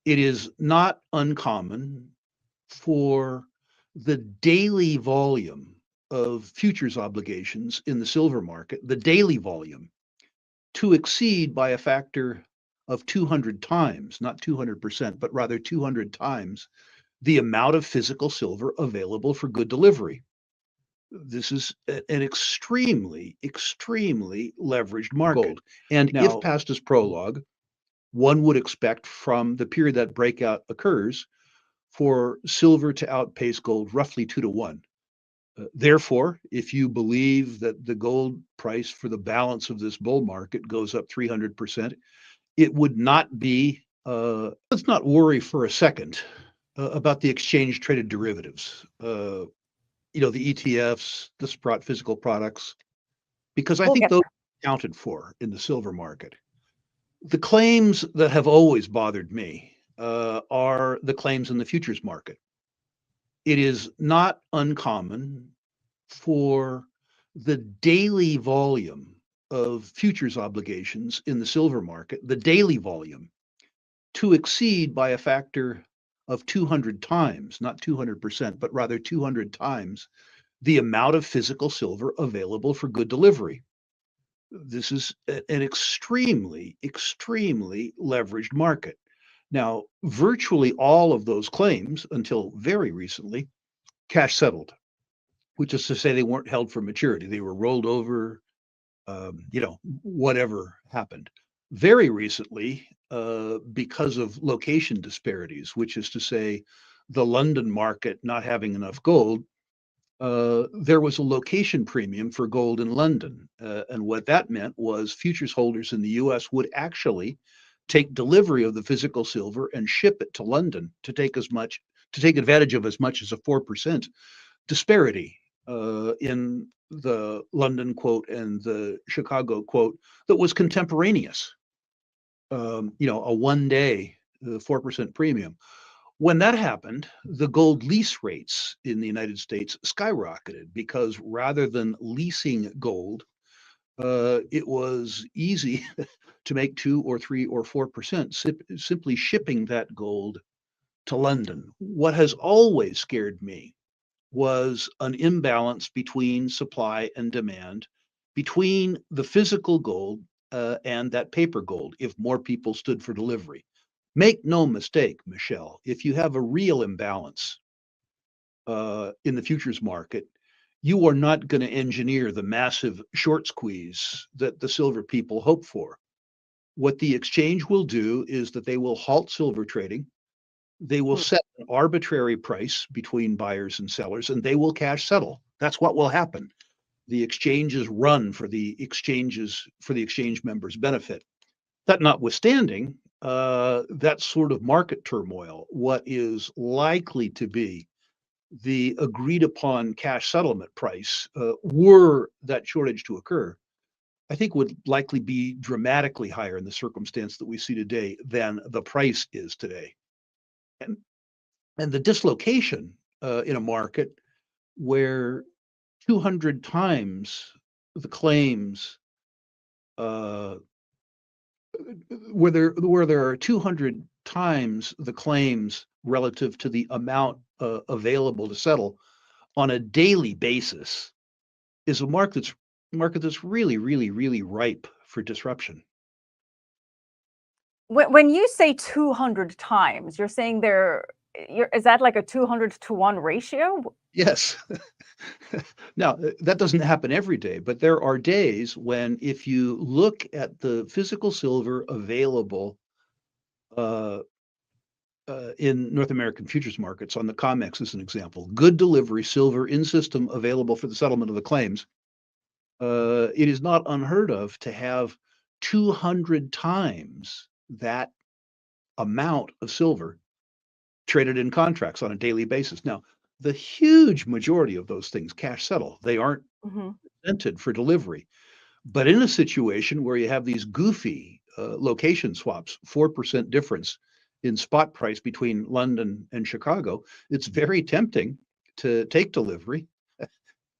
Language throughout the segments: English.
It is not uncommon for the daily volume of futures obligations in the silver market, the daily volume, to exceed by a factor of 200 times, not 200%, but rather 200 times the amount of physical silver available for good delivery. This is an extremely, extremely leveraged market. And if past is prologue, one would expect from the period that breakout occurs for silver to outpace gold roughly 2 to 1. Therefore, if you believe that the gold price for the balance of this bull market goes up 300%, it would not be, let's not worry for a second about the exchange traded derivatives, the ETFs, the Sprott physical products, because I We'll think get those there. are accounted for in the silver market. The claims that have always bothered me are the claims in the futures market. It is not uncommon for the daily volume of futures obligations in the silver market, the daily volume, to exceed by a factor of 200 times, not 200%, but rather 200 times the amount of physical silver available for good delivery. This is an extremely, extremely leveraged market. Now, virtually all of those claims, until very recently, cash settled, which is to say they weren't held for maturity. They were rolled over, whatever happened. Very recently, because of location disparities, which is to say the London market not having enough gold, there was a location premium for gold in London. And what that meant was futures holders in the US would actually take delivery of the physical silver and ship it to London to take advantage of as much as a 4% disparity in the London quote and the Chicago quote that was contemporaneous. A 1 day 4% premium. When that happened, the gold lease rates in the United States skyrocketed because rather than leasing gold, it was easy to make 2 or 3 or 4% simply shipping that gold to London. What has always scared me was an imbalance between supply and demand, between the physical gold and that paper gold, if more people stood for delivery. Make no mistake, Michelle, if you have a real imbalance in the futures market, you are not going to engineer the massive short squeeze that the silver people hope for. What the exchange will do is that they will halt silver trading. They will Hmm. set an arbitrary price between buyers and sellers, and they will cash settle. That's what will happen. The exchanges run for the exchange members' benefit. That notwithstanding, that sort of market turmoil, what is likely to be the agreed upon cash settlement price, were that shortage to occur, I think would likely be dramatically higher in the circumstance that we see today than the price is today. And, and the dislocation in a market where 200 times the claims uh, where there are 200 times the claims relative to the amount available to settle on a daily basis is a market that's really, really, really ripe for disruption. When you say 200 times, you're saying is that like a 200 to 1 ratio? Yes. Now, that doesn't happen every day, but there are days when if you look at the physical silver available uh, in North American futures markets on the COMEX as an example, good delivery silver in system available for the settlement of the claims, it is not unheard of to have 200 times that amount of silver traded in contracts on a daily basis. Now, the huge majority of those things cash settle. They aren't Hmm. presented for delivery. But in a situation where you have these goofy location swaps, 4% difference in spot price between London and Chicago, it's very tempting to take delivery,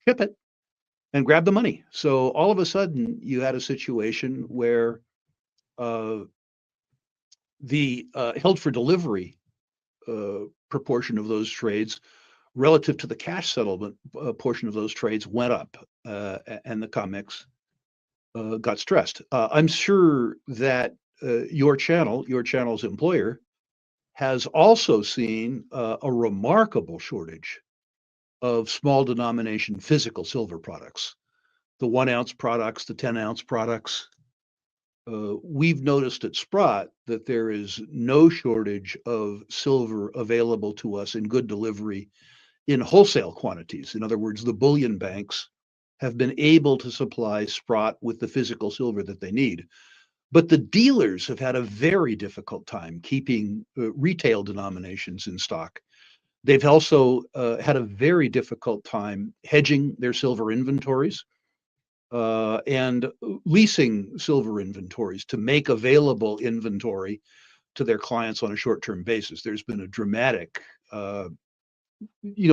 ship it, and grab the money. So all of a sudden, you had a situation where uh, the held for delivery proportion of those trades relative to the cash settlement portion of those trades went up, and the COMEX got stressed. I'm sure that your channel's employer, has also seen a remarkable shortage of small denomination physical silver products, the 1 ounce products, the 10 ounce products. We've noticed at Sprott that there is no shortage of silver available to us in good delivery in wholesale quantities. In other words, the bullion banks have been able to supply Sprott with the physical silver that they need. But the dealers have had a very difficult time keeping retail denominations in stock. They've also had a very difficult time hedging their silver inventories and leasing silver inventories to make available inventory to their clients on a short-term basis. There's been a dramatic,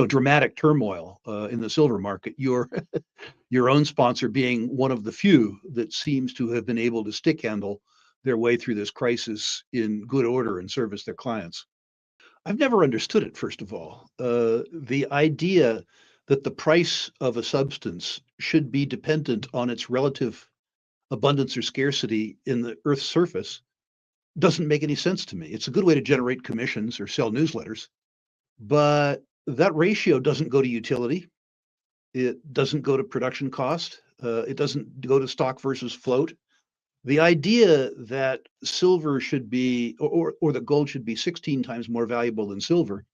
dramatic turmoil in the silver market. Your own sponsor being one of the few that seems to have been able to stick handle their way through this crisis in good order and service their clients. I've never understood it, first of all. The idea that the price of a substance should be dependent on its relative abundance or scarcity in the Earth's surface doesn't make any sense to me. It's a good way to generate commissions or sell newsletters, but that ratio doesn't go to utility. It doesn't go to production cost. It doesn't go to stock versus float. The idea that silver should be, or that gold should be 16 times more valuable than silver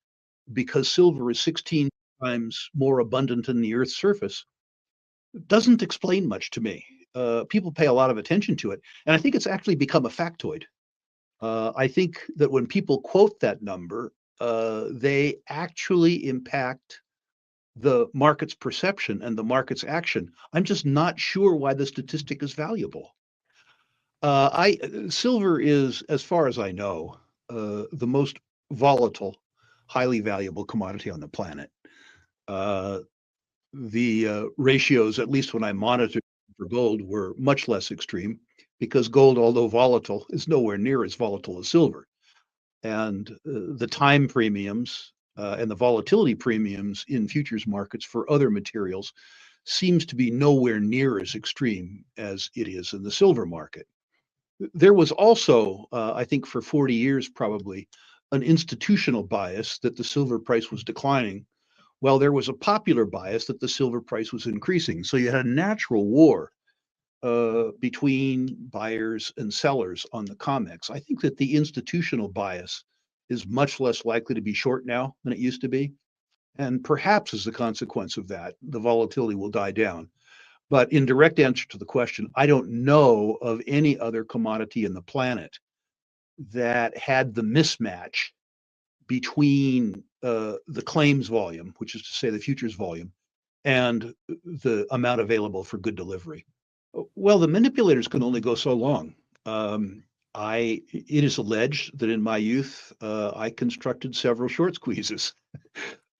because silver is 16 times more abundant in the Earth's surface doesn't explain much to me. People pay a lot of attention to it, and I think it's actually become a factoid. I think that when people quote that number, they actually impact the market's perception and the market's action. I'm just not sure why the statistic is valuable. I Silver is, as far as I know, the most volatile, highly valuable commodity on the planet. Uh, the ratios, at least when I monitored for gold, were much less extreme because gold, although volatile, is nowhere near as volatile as silver. And the time premiums and the volatility premiums in futures markets for other materials seems to be nowhere near as extreme as it is in the silver market. There was also, I think, for 40 years probably, an institutional bias that the silver price was declining, while there was a popular bias that the silver price was increasing. So you had a natural war between buyers and sellers on the COMEX. I think that the institutional bias is much less likely to be short now than it used to be. And perhaps as a consequence of that, the volatility will die down. But in direct answer to the question, I don't know of any other commodity in the planet that had the mismatch between the claims volume, which is to say the futures volume, and the amount available for good delivery. Well, the manipulators can only go so long. It is alleged that in my youth, I constructed several short squeezes.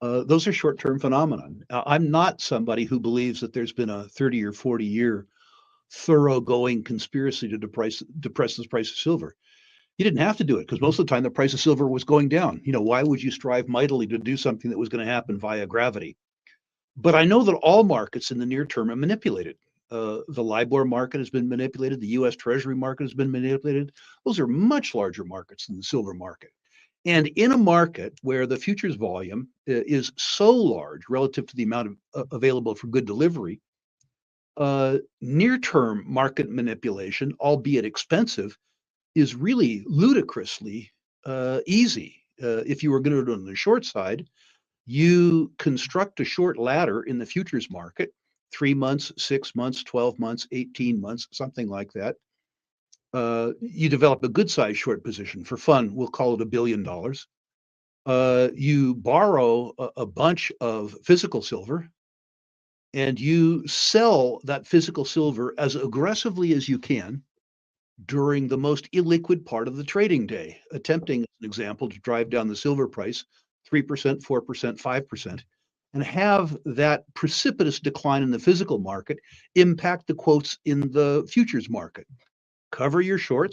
Those are short-term phenomenon. I'm not somebody who believes that there's been a 30 or 40-year thoroughgoing conspiracy to depress the price of silver. You didn't have to do it because most of the time the price of silver was going down. Why would you strive mightily to do something that was going to happen via gravity? But I know that all markets in the near term are manipulated. The LIBOR market has been manipulated. The U.S. Treasury market has been manipulated. Those are much larger markets than the silver market. And in a market where the futures volume is so large relative to the amount available for good delivery, near-term market manipulation, albeit expensive, is really ludicrously easy. If you were going to do it on the short side, you construct a short ladder in the futures market, 3 months, 6 months, 12 months, 18 months, something like that. You develop a good size short position. For fun, we'll call it $1 billion. You borrow a bunch of physical silver and you sell that physical silver as aggressively as you can during the most illiquid part of the trading day, attempting, as an example, to drive down the silver price 3%, 4%, 5%, and have that precipitous decline in the physical market impact the quotes in the futures market. Cover your shorts.